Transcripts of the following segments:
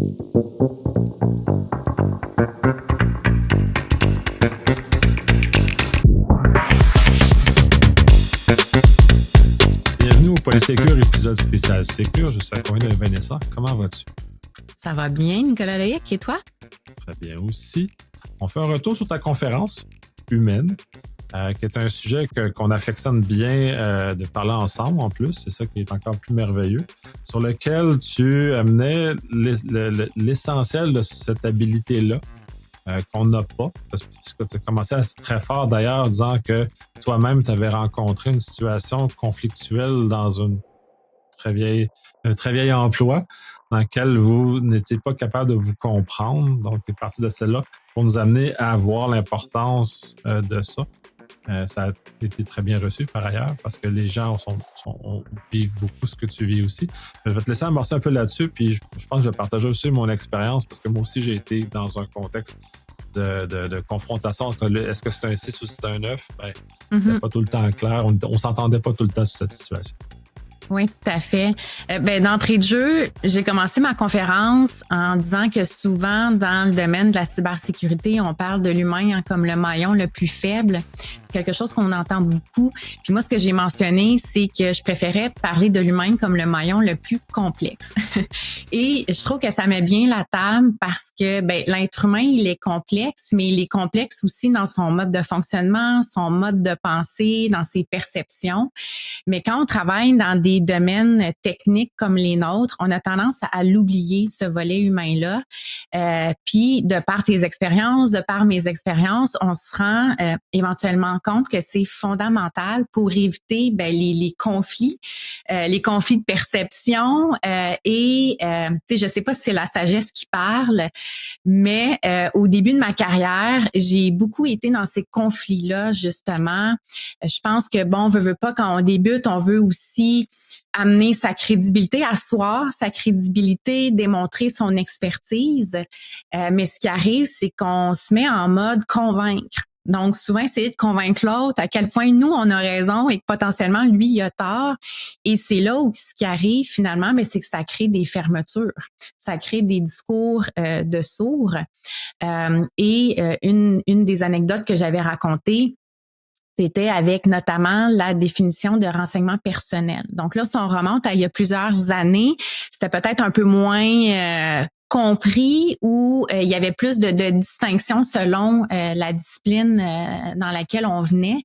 Bienvenue au Polysécure, épisode spécial Sécure. Je suis accompagné de Vanessa. Comment vas-tu? Ça va bien, Nicolas Loïc, et toi? Très bien aussi. On fait un retour sur ta conférence humaine, qui est un sujet qu'on affectionne bien de parler ensemble en plus. C'est ça qui est encore plus merveilleux. Sur lequel tu amenais l'essentiel de cette habilité-là qu'on n'a pas. Parce que tu as commencé à être très fort d'ailleurs, disant que toi-même, tu avais rencontré une situation conflictuelle dans un très vieil emploi dans lequel vous n'étiez pas capable de vous comprendre. Donc, tu es parti de celle-là pour nous amener à voir l'importance de ça. Ça a été très bien reçu par ailleurs parce que les gens vivent beaucoup ce que tu vis aussi. Je vais te laisser amorcer un peu là-dessus, puis je pense que je vais partager aussi mon expérience parce que moi aussi, j'ai été dans un contexte de confrontation entre est-ce que c'est un 6 ou c'est un 9? C'était pas tout le temps clair. On s'entendait pas tout le temps sur cette situation. Oui, tout à fait. D'entrée de jeu, j'ai commencé ma conférence en disant que souvent, dans le domaine de la cybersécurité, on parle de l'humain comme le maillon le plus faible. C'est quelque chose qu'on entend beaucoup. Puis moi, ce que j'ai mentionné, c'est que je préférais parler de l'humain comme le maillon le plus complexe. Et je trouve que ça met bien la table parce que l'être humain, il est complexe, mais il est complexe aussi dans son mode de fonctionnement, son mode de pensée, dans ses perceptions. Mais quand on travaille dans des domaines techniques comme les nôtres, on a tendance à l'oublier, ce volet humain-là. Puis, de par tes expériences, de par mes expériences, on se rend éventuellement compte que c'est fondamental pour éviter les conflits de perception. Je sais pas si c'est la sagesse qui parle, mais au début de ma carrière, j'ai beaucoup été dans ces conflits-là, justement. Je pense que, veut pas, quand on débute, on veut aussi amener sa crédibilité, asseoir sa crédibilité, démontrer son expertise. Mais ce qui arrive, c'est qu'on se met en mode convaincre. Donc, souvent, essayer de convaincre l'autre à quel point nous, on a raison et que potentiellement, lui, il a tort. Et c'est là où ce qui arrive finalement, c'est que ça crée des fermetures. Ça crée des discours de sourds. Une des anecdotes que j'avais racontées, c'était avec notamment la définition de renseignement personnel. Donc là, si on remonte à il y a plusieurs années, c'était peut-être un peu moins compris où il y avait plus de distinctions selon la discipline dans laquelle on venait.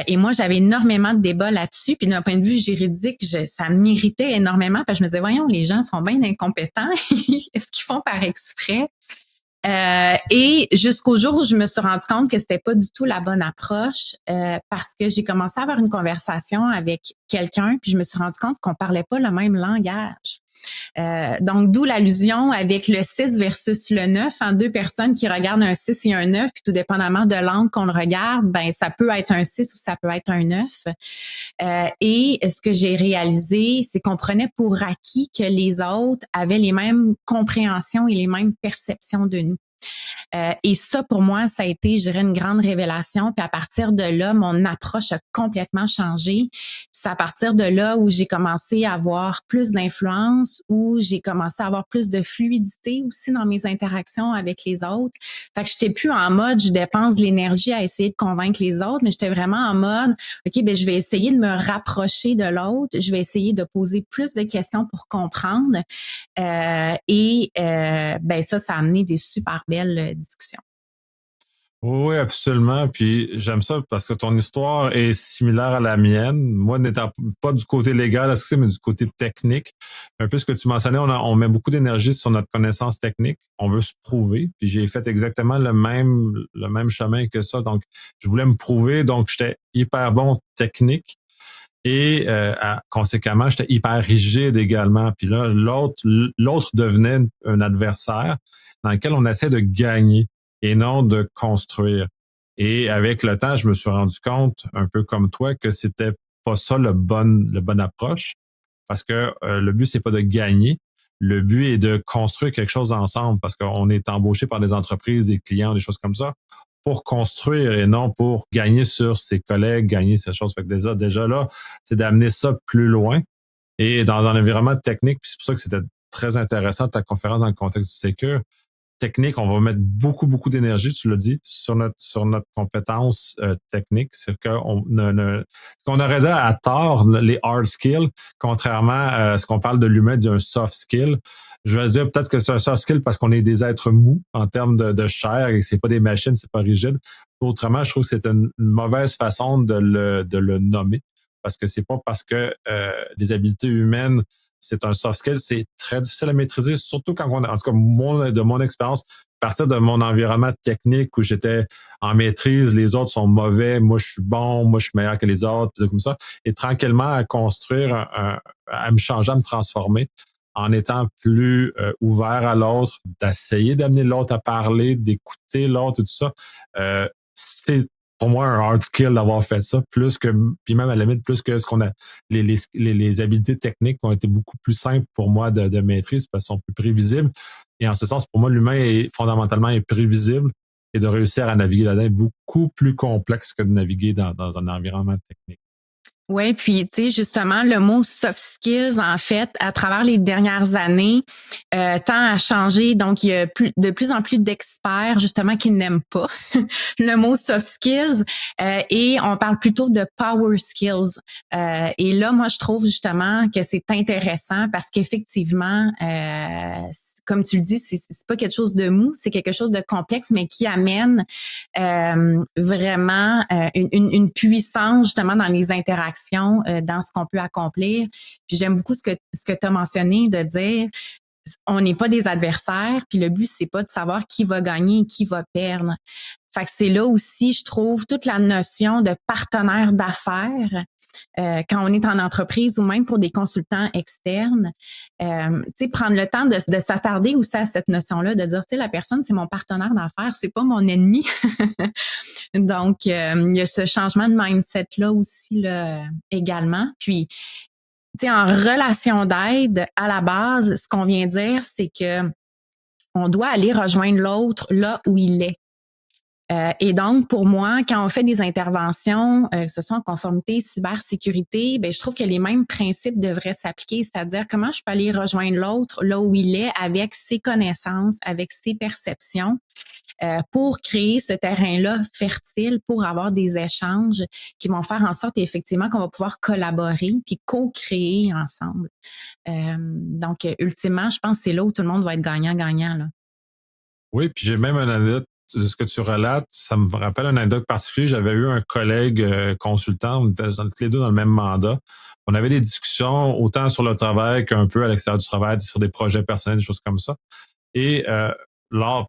Et moi, j'avais énormément de débats là-dessus. Puis d'un point de vue juridique, ça m'irritait énormément parce que je me disais, voyons, les gens sont bien incompétents. Est-ce qu'ils font par exprès? Et jusqu'au jour où je me suis rendu compte que c'était pas du tout la bonne approche parce que j'ai commencé à avoir une conversation avec quelqu'un puis je me suis rendu compte qu'on parlait pas le même langage. Donc, d'où l'allusion avec le 6 versus le 9, deux personnes qui regardent un 6 et un 9, puis tout dépendamment de l'angle qu'on le regarde, ça peut être un 6 ou ça peut être un 9. Et ce que j'ai réalisé, c'est qu'on prenait pour acquis que les autres avaient les mêmes compréhensions et les mêmes perceptions de nous. Et ça, pour moi, ça a été, je dirais, une grande révélation. Puis à partir de là, mon approche a complètement changé. C'est à partir de là où j'ai commencé à avoir plus d'influence, où j'ai commencé à avoir plus de fluidité aussi dans mes interactions avec les autres. Fait que j'étais plus en mode, je dépense de l'énergie à essayer de convaincre les autres, mais j'étais vraiment en mode, OK, je vais essayer de me rapprocher de l'autre. Je vais essayer de poser plus de questions pour comprendre. Ça a amené des super belles discussions. Oui, absolument. Puis j'aime ça parce que ton histoire est similaire à la mienne. Moi, n'étant pas du côté légal, mais du côté technique. Un peu ce que tu mentionnais, on met beaucoup d'énergie sur notre connaissance technique. On veut se prouver. Puis j'ai fait exactement le même chemin que ça. Donc, je voulais me prouver. Donc, j'étais hyper bon technique. Et conséquemment, j'étais hyper rigide également. Puis là, l'autre devenait un adversaire dans lequel on essaie de gagner et non de construire. Et avec le temps, je me suis rendu compte, un peu comme toi, que c'était pas ça le bonne approche. Parce que le but, c'est pas de gagner. Le but est de construire quelque chose ensemble parce qu'on est embauché par des entreprises, des clients, des choses comme ça, pour construire et non pour gagner sur ses collègues, gagner ces choses. Fait que déjà là, c'est d'amener ça plus loin et dans un environnement technique. Puis c'est pour ça que c'était très intéressant ta conférence dans le contexte du Secure. Technique, on va mettre beaucoup d'énergie, tu l'as dit, sur notre compétence technique. C'est ce qu'on aurait dit à tort, les hard skills, contrairement à ce qu'on parle de l'humain d'un soft skill. Je vais dire peut-être que c'est un soft skill parce qu'on est des êtres mous en termes de chair et c'est pas des machines, c'est pas rigide. Autrement, je trouve que c'est une mauvaise façon de le nommer parce que c'est pas parce que les habiletés humaines c'est un soft skill, c'est très difficile à maîtriser, surtout quand en tout cas, de mon expérience, à partir de mon environnement technique où j'étais en maîtrise, les autres sont mauvais, moi je suis bon, moi je suis meilleur que les autres, puis comme ça, et tranquillement à construire, à me changer, à me transformer, en étant plus ouvert à l'autre, d'essayer d'amener l'autre à parler, d'écouter l'autre et tout ça. C'est pour moi un hard skill d'avoir fait ça, plus que, puis même à la limite, plus que ce qu'on a, les habiletés techniques ont été beaucoup plus simples pour moi de maîtrise parce qu'elles sont plus prévisibles. Et en ce sens, pour moi, l'humain est fondamentalement imprévisible et de réussir à naviguer là-dedans est beaucoup plus complexe que de naviguer dans un environnement technique. Oui, puis tu sais, justement, le mot soft skills, en fait, à travers les dernières années, tend à changer. Donc, il y a de plus en plus d'experts, justement, qui n'aiment pas le mot soft skills et on parle plutôt de power skills. Et là, moi, je trouve justement que c'est intéressant parce qu'effectivement, comme tu le dis, c'est pas quelque chose de mou, c'est quelque chose de complexe, mais qui amène vraiment une puissance, justement, dans les interactions, dans ce qu'on peut accomplir. Puis j'aime beaucoup ce que tu as mentionné de dire on n'est pas des adversaires, puis le but c'est pas de savoir qui va gagner et qui va perdre. Fait que c'est là aussi, je trouve, toute la notion de partenaire d'affaires quand on est en entreprise ou même pour des consultants externes. Tu sais, prendre le temps de s'attarder aussi à cette notion-là, de dire, tu sais, la personne, c'est mon partenaire d'affaires, c'est pas mon ennemi. Donc, il y a ce changement de mindset-là aussi là, également. Puis, tu sais, en relation d'aide, à la base, ce qu'on vient dire, c'est que on doit aller rejoindre l'autre là où il est. Et donc, pour moi, quand on fait des interventions, que ce soit en conformité, cybersécurité, ben je trouve que les mêmes principes devraient s'appliquer, c'est-à-dire comment je peux aller rejoindre l'autre là où il est avec ses connaissances, avec ses perceptions, pour créer ce terrain-là fertile pour avoir des échanges qui vont faire en sorte effectivement qu'on va pouvoir collaborer puis co-créer ensemble. Donc, ultimement, je pense que c'est là où tout le monde va être gagnant-gagnant, là. Oui, puis j'ai même une anecdote de ce que tu relates. Ça me rappelle une anecdote particulière. J'avais eu un collègue consultant, on était tous les deux dans le même mandat. On avait des discussions autant sur le travail qu'un peu à l'extérieur du travail, sur des projets personnels, des choses comme ça. Et dans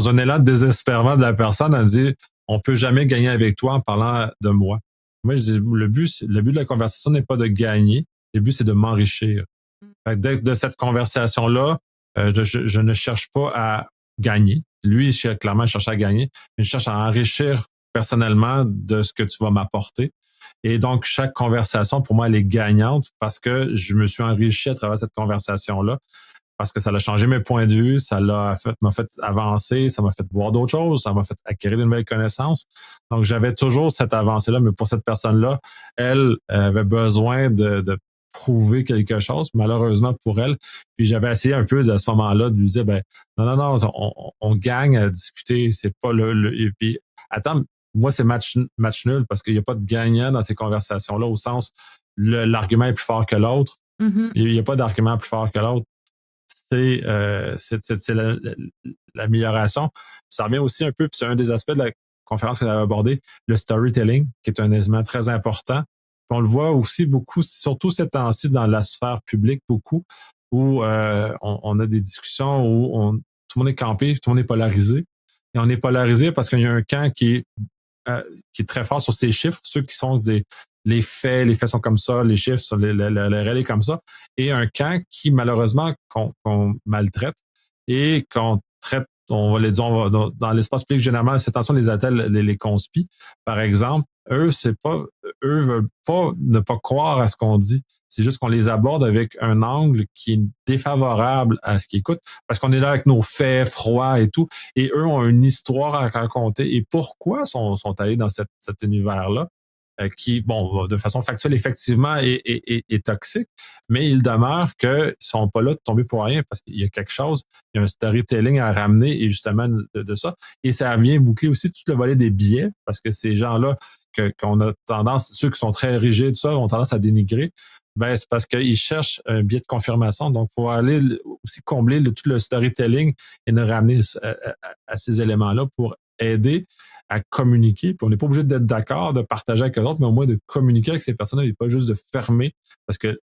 un élan de désespérement de la personne, elle dit on peut jamais gagner avec toi en parlant de moi. Moi, je dis le but de la conversation n'est pas de gagner, le but c'est de m'enrichir. Fait que de cette conversation-là, je ne cherche pas à gagner. Lui, clairement, il cherche à gagner, mais je cherche à enrichir personnellement de ce que tu vas m'apporter. Et donc, chaque conversation, pour moi, elle est gagnante parce que je me suis enrichi à travers cette conversation-là, parce que ça a changé mes points de vue, m'a fait avancer, ça m'a fait voir d'autres choses, ça m'a fait acquérir de nouvelles connaissances. Donc, j'avais toujours cette avancée-là, mais pour cette personne-là, elle avait besoin de prouver quelque chose, malheureusement pour elle. Puis j'avais essayé un peu à ce moment-là de lui dire, ben non, on gagne à discuter, c'est pas et puis attends, moi c'est match nul parce qu'il n'y a pas de gagnant dans ces conversations-là au sens l'argument est plus fort que l'autre. Mm-hmm. Il n'y a pas d'argument plus fort que l'autre. C'est l'amélioration. Ça revient aussi un peu, puis c'est un des aspects de la conférence qu'on avait abordé, le storytelling, qui est un élément très important. Puis on le voit aussi beaucoup, surtout ces temps-ci dans la sphère publique, beaucoup, où on a des discussions où tout le monde est campé, tout le monde est polarisé. Et on est polarisé parce qu'il y a un camp qui est très fort sur ses chiffres, ceux qui sont les faits sont comme ça, les chiffres, le réel est comme ça, et un camp qui, malheureusement, qu'on maltraite et qu'on traite, on va les dire, dans l'espace public, généralement, c'est attention, les attelles, les conspis, par exemple, eux veulent pas ne pas croire à ce qu'on dit. C'est juste qu'on les aborde avec un angle qui est défavorable à ce qu'ils écoutent, parce qu'on est là avec nos faits froids et tout, et eux ont une histoire à raconter. Et pourquoi sont allés dans cet univers-là? qui, bon, de façon factuelle, effectivement, est toxique, mais il demeure qu'ils sont pas là de tomber pour rien parce qu'il y a quelque chose, il y a un storytelling à ramener et justement de ça. Et ça vient boucler aussi tout le volet des biais parce que ces gens-là qu'on a tendance, ceux qui sont très rigides, ça, ont tendance à dénigrer. Ben, c'est parce qu'ils cherchent un biais de confirmation. Donc, il faut aller aussi combler tout le storytelling et nous ramener à ces éléments-là pour aider à communiquer. Puis on n'est pas obligé d'être d'accord, de partager avec eux autres, mais au moins de communiquer avec ces personnes-là et pas juste de fermer. Parce que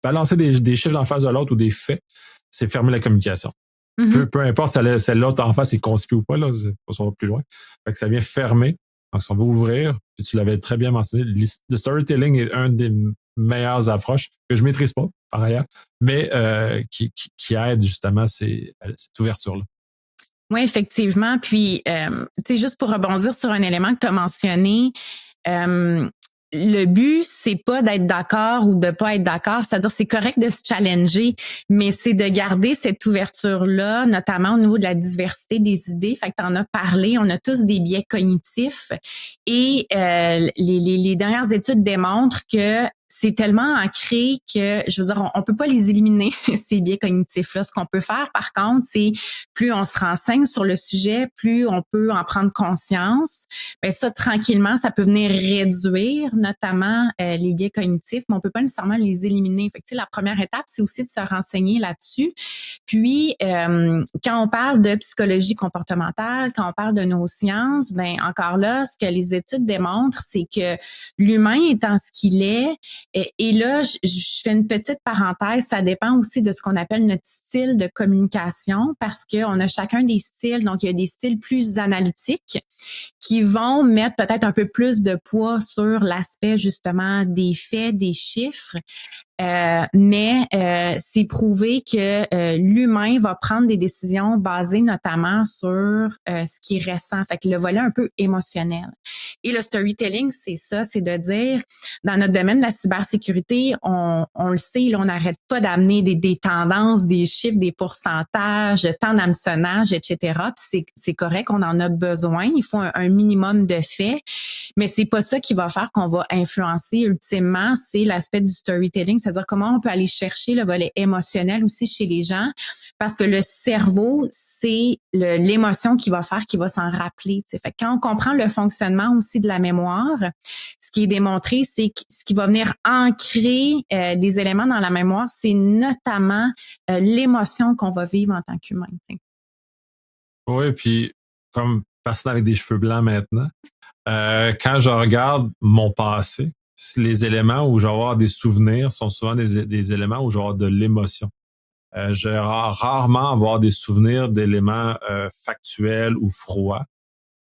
balancer des chiffres en face de l'autre ou des faits, c'est fermer la communication. Mm-hmm. Peu importe si l'autre en face est conspicué ou pas, là, on va plus loin. Fait que ça vient fermer. Donc, si on veut ouvrir, puis tu l'avais très bien mentionné, le storytelling est un des meilleures approches que je maîtrise pas, par ailleurs, mais qui aide justement cette ouverture-là. Oui, effectivement. Puis, tu sais, juste pour rebondir sur un élément que tu as mentionné, le but, c'est pas d'être d'accord ou de pas être d'accord. C'est-à-dire, c'est correct de se challenger, mais c'est de garder cette ouverture-là, notamment au niveau de la diversité des idées. Fait que tu en as parlé, on a tous des biais cognitifs et les dernières études démontrent que c'est tellement ancré que, je veux dire, on peut pas les éliminer, ces biais cognitifs-là. Ce qu'on peut faire, par contre, c'est plus on se renseigne sur le sujet, plus on peut en prendre conscience. Bien, ça, tranquillement, ça peut venir réduire, notamment les biais cognitifs, mais on peut pas nécessairement les éliminer. Fait que, tu sais, la première étape, c'est aussi de se renseigner là-dessus. Puis, quand on parle de psychologie comportementale, quand on parle de neurosciences, ben encore là, ce que les études démontrent, c'est que l'humain étant ce qu'il est, et là, je fais une petite parenthèse, ça dépend aussi de ce qu'on appelle notre style de communication parce qu'on a chacun des styles. Donc, il y a des styles plus analytiques qui vont mettre peut-être un peu plus de poids sur l'aspect justement des faits, des chiffres. Mais c'est prouvé que l'humain va prendre des décisions basées notamment sur ce qu'il ressent. Fait que le volet un peu émotionnel. Et le storytelling, c'est ça, c'est de dire, dans notre domaine de la cybersécurité, on le sait, là, on n'arrête pas d'amener des tendances, des chiffres, des pourcentages, temps d'hameçonnage, etc. Puis c'est correct, on en a besoin. Il faut un minimum de faits. Mais c'est pas ça qui va faire qu'on va influencer ultimement, c'est l'aspect du storytelling, c'est-à-dire comment on peut aller chercher le volet émotionnel aussi chez les gens, parce que le cerveau, c'est l'émotion qui va faire, qui va s'en rappeler. T'sais. Fait que quand on comprend le fonctionnement aussi de la mémoire, ce qui est démontré, c'est que ce qui va venir ancrer des éléments dans la mémoire, c'est notamment l'émotion qu'on va vivre en tant qu'humain. T'sais. Oui, puis comme personne avec des cheveux blancs maintenant, quand je regarde mon passé, les éléments où je vais avoir des souvenirs sont souvent des éléments où je vais avoir de l'émotion. Je vais rarement avoir des souvenirs d'éléments factuels ou froids.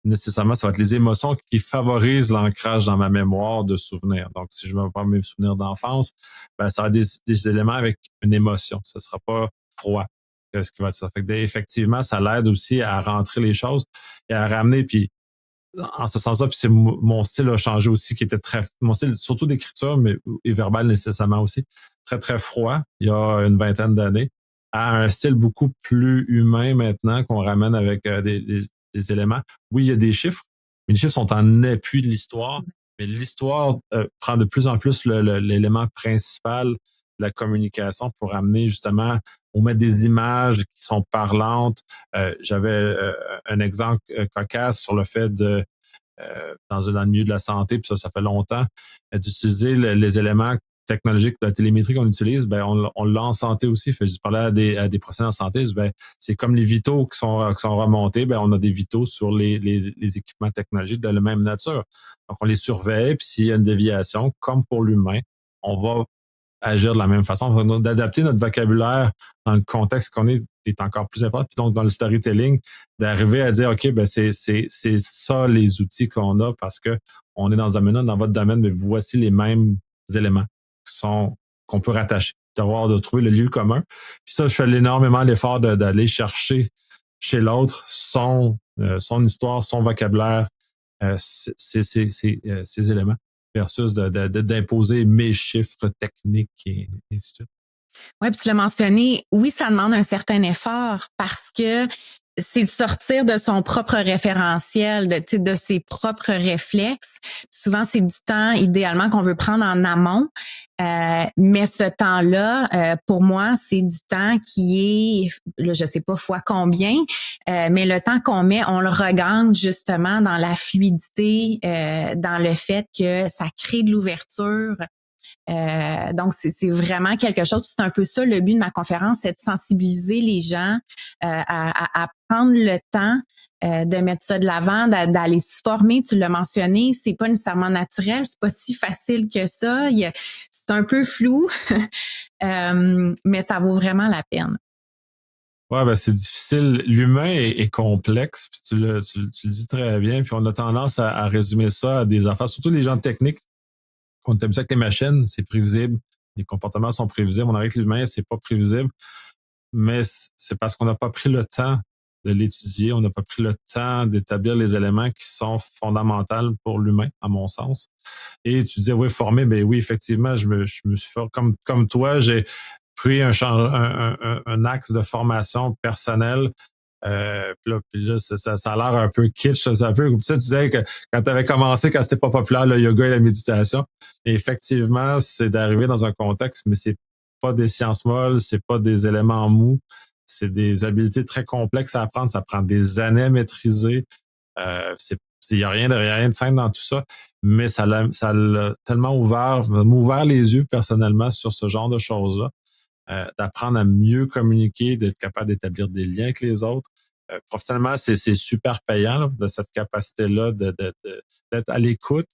Nécessairement, ça va être les émotions qui favorisent l'ancrage dans ma mémoire de souvenirs. Donc, si je me prends mes souvenirs d'enfance, ben, ça va être des éléments avec une émotion. Ce sera pas froid. Ce qui va être ça. Fait que, effectivement, ça l'aide aussi à rentrer les choses et à ramener. Puis, en ce sens-là, puis c'est mon style a changé aussi, qui était mon style surtout d'écriture, mais et verbal nécessairement aussi, très très froid il y a une vingtaine d'années, à un style beaucoup plus humain maintenant qu'on ramène avec des éléments. Oui, il y a des chiffres, mais les chiffres sont en appui de l'histoire, mais l'histoire prend de plus en plus l'élément principal de la communication pour amener justement on met des images qui sont parlantes. J'avais un exemple cocasse sur le fait de dans le milieu de la santé, puis ça fait longtemps, d'utiliser les éléments technologiques de la télémétrie qu'on utilise, ben on l'a en santé aussi. Fait que je parlais à des professionnels en santé, ben c'est comme les vitaux qui sont remontés, ben on a des vitaux sur les équipements technologiques de la même nature. Donc on les surveille, puis s'il y a une déviation, comme pour l'humain, on va agir de la même façon. D'adapter notre vocabulaire dans le contexte qu'on est encore plus important. Puis donc, dans le storytelling, d'arriver à dire, OK, ben c'est ça les outils qu'on a parce que on est dans un domaine, dans votre domaine, mais voici les mêmes éléments qu'on peut rattacher, de trouver le lieu commun. Puis ça, je fais énormément l'effort d'aller chercher chez l'autre son histoire, son vocabulaire, ces éléments versus d'imposer mes chiffres techniques et ainsi de suite. Oui, puis tu l'as mentionné, oui, ça demande un certain effort parce que c'est de sortir de son propre référentiel, de ses propres réflexes. Souvent, c'est du temps idéalement qu'on veut prendre en amont. Mais ce temps-là, pour moi, c'est du temps qui est, là, je sais pas fois combien, mais le temps qu'on met, on le regagne justement dans la fluidité, dans le fait que ça crée de l'ouverture. Donc, c'est vraiment quelque chose. C'est un peu ça le but de ma conférence, c'est de sensibiliser les gens à prendre le temps de mettre ça de l'avant, d'aller se former. Tu l'as mentionné, c'est pas nécessairement naturel, c'est pas si facile que ça. C'est un peu flou, mais ça vaut vraiment la peine. Ouais, ben c'est difficile. L'humain est complexe, puis tu le dis très bien, puis on a tendance à résumer ça à des affaires, surtout les gens techniques. On est habitué avec les machines, c'est prévisible. Les comportements sont prévisibles. On arrive avec l'humain, c'est pas prévisible. Mais c'est parce qu'on n'a pas pris le temps de l'étudier. On n'a pas pris le temps d'établir les éléments qui sont fondamentaux pour l'humain, à mon sens. Et tu disais, oui, former, ben oui, effectivement, je me suis fait, comme toi, j'ai pris un axe de formation personnelle. Puis là ça a l'air un peu kitsch, c'est un peu comme ça. Tu disais que quand tu avais commencé, quand c'était pas populaire, le yoga et la méditation. Et effectivement, c'est d'arriver dans un contexte, mais c'est pas des sciences molles, c'est pas des éléments mous, c'est des habiletés très complexes à apprendre. Ça prend des années à maîtriser. Il y a rien de simple dans tout ça, mais ça l'a tellement m'a ouvert les yeux personnellement sur ce genre de choses-là. D'apprendre à mieux communiquer, d'être capable d'établir des liens avec les autres. Professionnellement, c'est super payant là, de cette capacité-là d'être à l'écoute,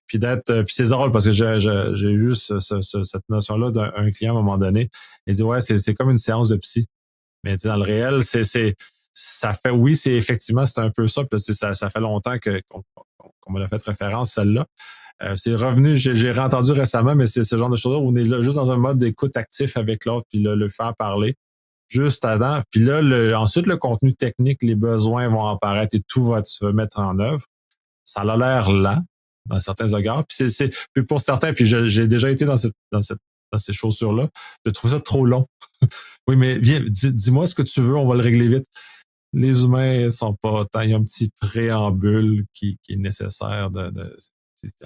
puis puis c'est drôle parce que j'ai eu cette notion-là d'un client à un moment donné. Il dit ouais, c'est comme une séance de psy, mais dans le réel, ça fait oui, c'est effectivement c'est un peu ça, puis ça fait longtemps qu'on me l'a fait référence celle-là. C'est revenu, j'ai réentendu récemment, mais c'est ce genre de choses-là où on est là juste dans un mode d'écoute actif avec l'autre, puis là, le faire parler juste avant. Puis là, ensuite, le contenu technique, les besoins vont apparaître et tout va se mettre en œuvre. Ça a l'air lent dans certains regards. Puis pour certains, puis j'ai déjà été dans ces chaussures-là, de trouver ça trop long. Oui, mais viens, dis-moi ce que tu veux, on va le régler vite. Les humains sont pas tant. Il y a un petit préambule qui est nécessaire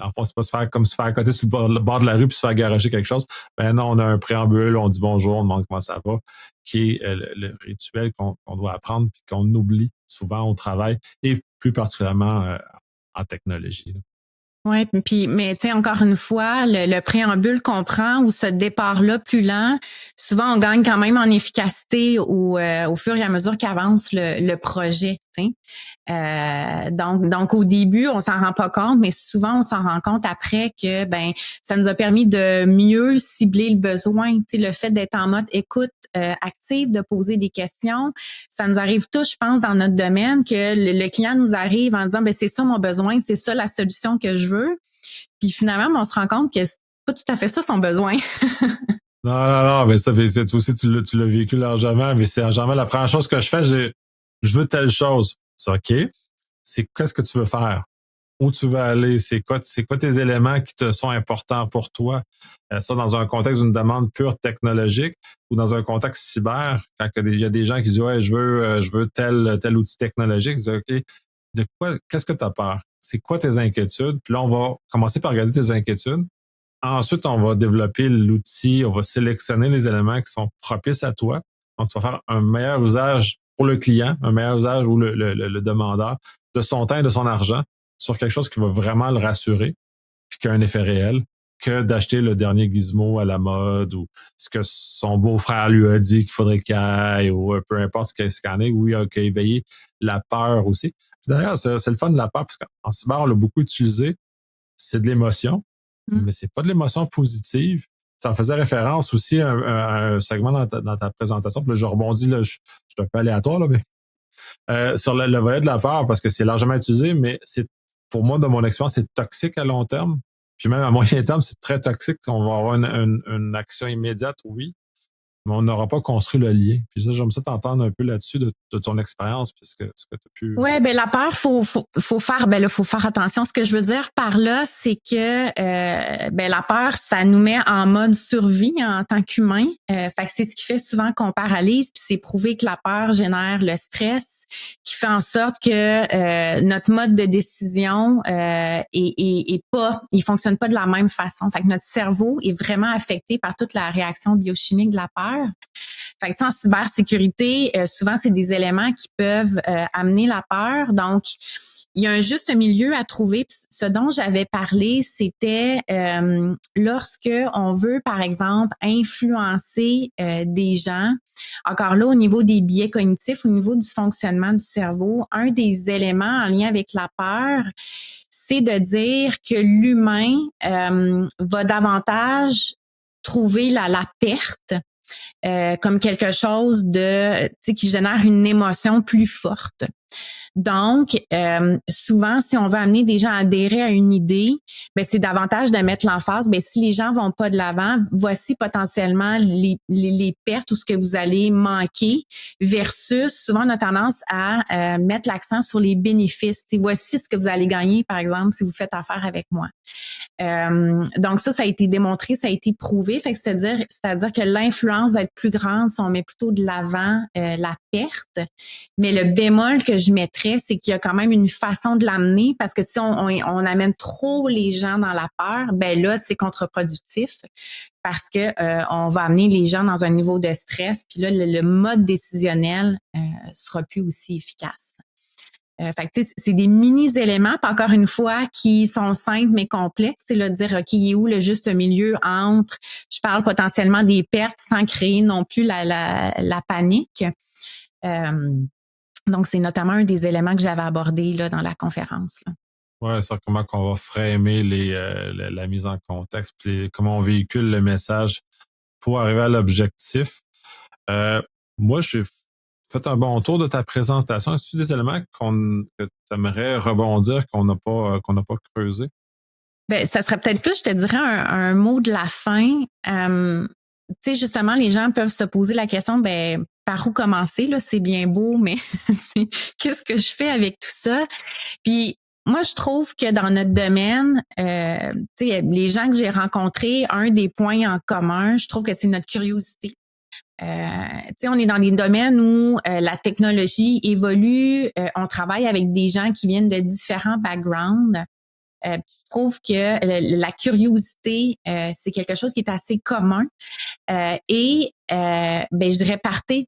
en fond, c'est pas se faire à côté sur le bord de la rue puis se faire garager quelque chose. Ben non, on a un préambule, on dit bonjour, on demande comment ça va, qui est le rituel qu'on doit apprendre puis qu'on oublie souvent au travail et plus particulièrement en technologie. Là. Oui, puis mais tu sais, encore une fois, le préambule qu'on prend ou ce départ-là plus lent, souvent on gagne quand même en efficacité au fur et à mesure qu'avance le projet. Tu sais. Donc au début, on s'en rend pas compte, mais souvent on s'en rend compte après que ben ça nous a permis de mieux cibler le besoin. Tu sais, le fait d'être en mode écoute active, de poser des questions, ça nous arrive tous, je pense, dans notre domaine que le client nous arrive en disant ben c'est ça mon besoin, c'est ça la solution que je veux. Puis finalement, on se rend compte que c'est pas tout à fait ça son besoin. Non, mais ça, toi aussi, tu l'as vécu largement, mais c'est largement la première chose que je fais, je veux telle chose. C'est OK. C'est qu'est-ce que tu veux faire? Où tu veux aller? C'est quoi tes éléments qui te sont importants pour toi? Ça, dans un contexte d'une demande pure technologique ou dans un contexte cyber, quand il y a des gens qui disent, ouais, je veux tel outil technologique, je dis, OK, qu'est-ce que tu as peur? C'est quoi tes inquiétudes? Puis là, on va commencer par regarder tes inquiétudes. Ensuite, on va développer l'outil, on va sélectionner les éléments qui sont propices à toi. Donc, tu vas faire un meilleur usage pour le client, un meilleur usage ou le demandeur de son temps et de son argent sur quelque chose qui va vraiment le rassurer puis qui a un effet réel que d'acheter le dernier gizmo à la mode ou ce que son beau-frère lui a dit qu'il faudrait qu'il aille ou peu importe ce qu'il en est, ou il a éveillé la peur aussi. Puis d'ailleurs, c'est le fun de la peur parce qu'en cyber, on l'a beaucoup utilisé. C'est de l'émotion, mais c'est pas de l'émotion positive. Ça en faisait référence aussi à un segment dans ta présentation. Puis là, je rebondis, là, je suis un peu aléatoire, là, mais sur le volet de la peur, parce que c'est largement utilisé, mais c'est pour moi, de mon expérience, c'est toxique à long terme. Puis même à moyen terme, c'est très toxique. On va avoir une action immédiate, oui. mais on n'aura pas construit le lien. Puis ça, j'aime ça t'entendre un peu là-dessus de ton expérience, puisque ce que tu as pu. Ouais, ben la peur, faut faire, ben là, faut faire attention. Ce que je veux dire par là, c'est que ben la peur, ça nous met en mode survie en tant qu'humain. Fait que c'est ce qui fait souvent qu'on paralyse, puis c'est prouvé que la peur génère le stress, qui fait en sorte que notre mode de décision il fonctionne pas de la même façon. Fait que notre cerveau est vraiment affecté par toute la réaction biochimique de la peur. Fait que, tu sais, en cybersécurité, souvent, c'est des éléments qui peuvent amener la peur. Donc, il y a un juste milieu à trouver. Puis ce dont j'avais parlé, c'était lorsque on veut, par exemple, influencer des gens. Encore là, au niveau des biais cognitifs, au niveau du fonctionnement du cerveau, un des éléments en lien avec la peur, c'est de dire que l'humain va davantage trouver la perte comme quelque chose de, tu sais, qui génère une émotion plus forte. Donc, souvent, si on veut amener des gens à adhérer à une idée, ben c'est davantage de mettre l'emphase. Ben si les gens vont pas de l'avant, voici potentiellement les pertes ou ce que vous allez manquer, versus souvent on a tendance à mettre l'accent sur les bénéfices. T'sais, voici ce que vous allez gagner, par exemple, si vous faites affaire avec moi. Donc ça a été démontré, ça a été prouvé. Fait que c'est-à-dire que l'influence va être plus grande si on met plutôt de l'avant la perte. Mais le bémol que je mettrais, c'est qu'il y a quand même une façon de l'amener, parce que si on amène trop les gens dans la peur, ben là, c'est contre-productif, parce que on va amener les gens dans un niveau de stress, puis là, le mode décisionnel sera plus aussi efficace. Fait que, c'est des mini-éléments, puis encore une fois, qui sont simples mais complexes. C'est là de dire, OK, il est où le juste milieu entre, je parle potentiellement des pertes sans créer non plus la panique. Donc, c'est notamment un des éléments que j'avais abordé là, dans la conférence. Oui, c'est comment qu'on va framer la mise en contexte, puis comment on véhicule le message pour arriver à l'objectif. Moi, j'ai fait un bon tour de ta présentation. Est-ce que des éléments que tu aimerais rebondir qu'on n'a pas creusé? Ben, ça serait peut-être plus, je te dirais, un mot de la fin. Tu sais, justement, les gens peuvent se poser la question, ben, par où commencer, là, c'est bien beau, mais qu'est-ce que je fais avec tout ça? Puis, moi, je trouve que dans notre domaine, tu sais, les gens que j'ai rencontrés, un des points en commun, je trouve que c'est notre curiosité. Tu sais, on est dans des domaines où la technologie évolue, on travaille avec des gens qui viennent de différents backgrounds. Je trouve que la curiosité, c'est quelque chose qui est assez commun. Je dirais partez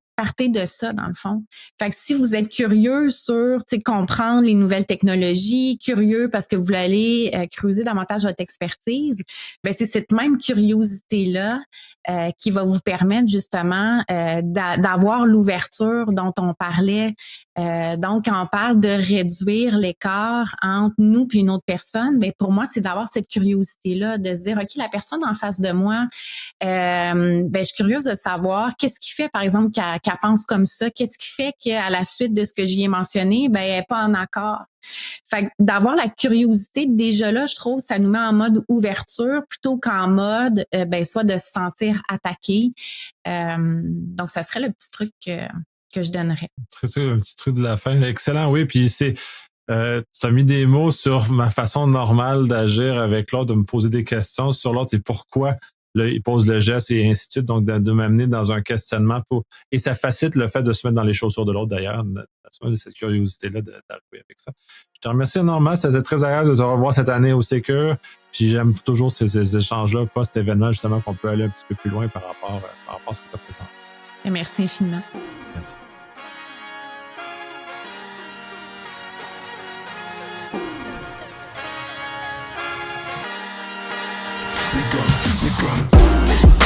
de ça, dans le fond. Fait que si vous êtes curieux sur comprendre les nouvelles technologies, curieux parce que vous voulez aller creuser davantage votre expertise, ben c'est cette même curiosité-là qui va vous permettre justement d'avoir l'ouverture dont on parlait. Donc, quand on parle de réduire l'écart entre nous et une autre personne, ben pour moi, c'est d'avoir cette curiosité-là, de se dire, OK, la personne en face de moi, je suis curieuse de savoir qu'est-ce qui fait, par exemple, qu'elle pense comme ça, qu'est-ce qui fait qu'à la suite de ce que j'y ai mentionné, ben, elle n'est pas en accord. Fait que d'avoir la curiosité, déjà là, je trouve, ça nous met en mode ouverture plutôt qu'en mode, soit de se sentir attaqué. Donc, ça serait le petit truc que je donnerais. Un petit truc de la fin. Excellent, oui. Puis tu as mis des mots sur ma façon normale d'agir avec l'autre, de me poser des questions sur l'autre et pourquoi là, il pose le geste et ainsi de suite. Donc, de m'amener dans un questionnement et ça facilite le fait de se mettre dans les chaussures de l'autre d'ailleurs. Cette curiosité-là d'arriver avec ça. Je te remercie énormément. C'était très agréable de te revoir cette année au Sécure. Puis j'aime toujours ces échanges-là, post-événement, justement, qu'on peut aller un petit peu plus loin par rapport à ce que tu as présenté. Et merci infiniment. Merci. We got it.